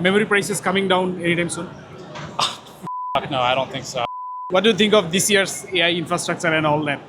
Memory prices coming down anytime soon? No, I don't think so. What do you think of this year's AI infrastructure and all that?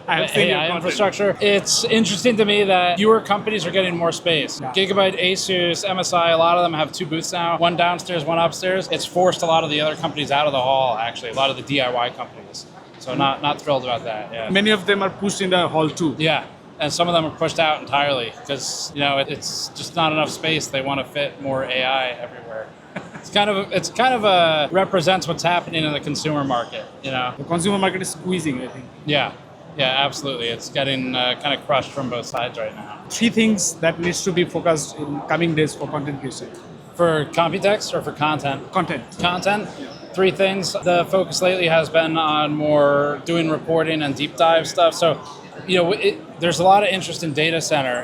I have seen your AI content. infrastructure. It's interesting to me that fewer companies are getting more space. Gigabyte, Asus, MSI, a lot of them have two booths now, one downstairs, one upstairs. It's forced a lot of the other companies out of the hall, actually, a lot of the DIY companies. So not thrilled about that, yeah. Many of them are pushed in the hall too. Yeah, and some of them are pushed out entirely because, it's just not enough space. They want to fit more AI everywhere. It's kind of represents what's happening in the consumer market, The consumer market is squeezing, I think. Yeah, absolutely. It's getting kind of crushed from both sides right now. 3 things that needs to be focused in coming days for content creation. For Computex or for content? Content. Content, 3 things. The focus lately has been on more doing reporting and deep dive stuff. So, there's a lot of interest in data center,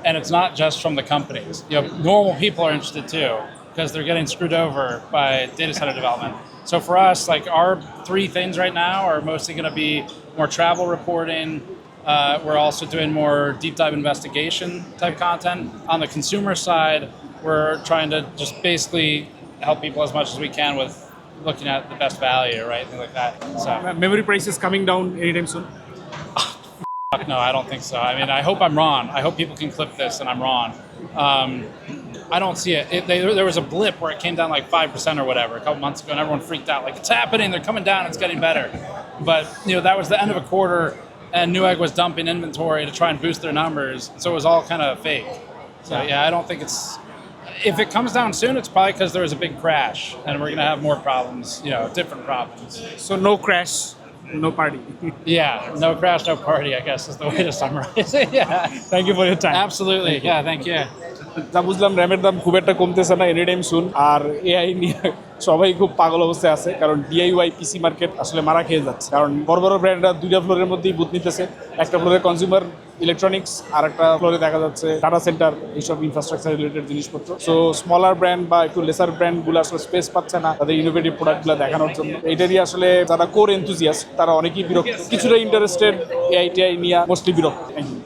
and it's not just from the companies. Normal people are interested too, because they're getting screwed over by data center development. So for us, like our 3 things right now are mostly going to be more travel reporting. We're also doing more deep dive investigation type content. On the consumer side, we're trying to just basically help people as much as we can with looking at the best value, right? Things like that. So Memory prices coming down anytime soon? no, I don't think so. I mean, I hope I'm wrong. I hope people can clip this and I'm wrong. I don't see it. There was a blip where it came down like 5% or whatever a couple months ago, and everyone freaked out. Like, it's happening. They're coming down. It's getting better. But, that was the end of a quarter, and Newegg was dumping inventory to try and boost their numbers. So it was all kind of fake. So, I don't think it's... If it comes down soon, it's probably because there was a big crash, and we're going to have more problems, different problems. So no crash, no party. Yeah, no crash, no party, I guess is the way to summarize it. Yeah. Thank you for your time. Absolutely. Yeah, thank you. যা বুঝলাম র্যামের দাম খুব একটা কমতেছে না any time সুন, আর AI নিয়ে সবাই খুব পাগল অবস্থায় আছে, কারণ ডিআইওয়াই পিসি মার্কেট আসলে মারা খেয়ে যাচ্ছে। কারণ বড় বড় ব্র্যান্ডরা 2টা ফ্লোরের মধ্যেই বুথ নিতেছে, একটা ফ্লোরে কনজিউমার ইলেকট্রনিক্স আর একটা ফ্লোরে দেখা যাচ্ছে ডাটা সেন্টার, এইসব ইনফ্রাস্ট্রাকচার রিলেটেড জিনিসপত্র। সো স্মলার ব্র্যান্ড বা একটু লেসার ব্র্যান্ডগুলো আসলে স্পেস পাচ্ছে না তাদের ইনোভেটিভ প্রোডাক্টগুলো দেখানোর জন্য। এইটারই আসলে যারা কোর এনথুজিয়াস্ট তারা অনেকেই বিরক্ত, কিছুটা ইন্টারেস্টেড এআই টিআই নিয়ে মোস্টলি বিরক্ত। Thank you.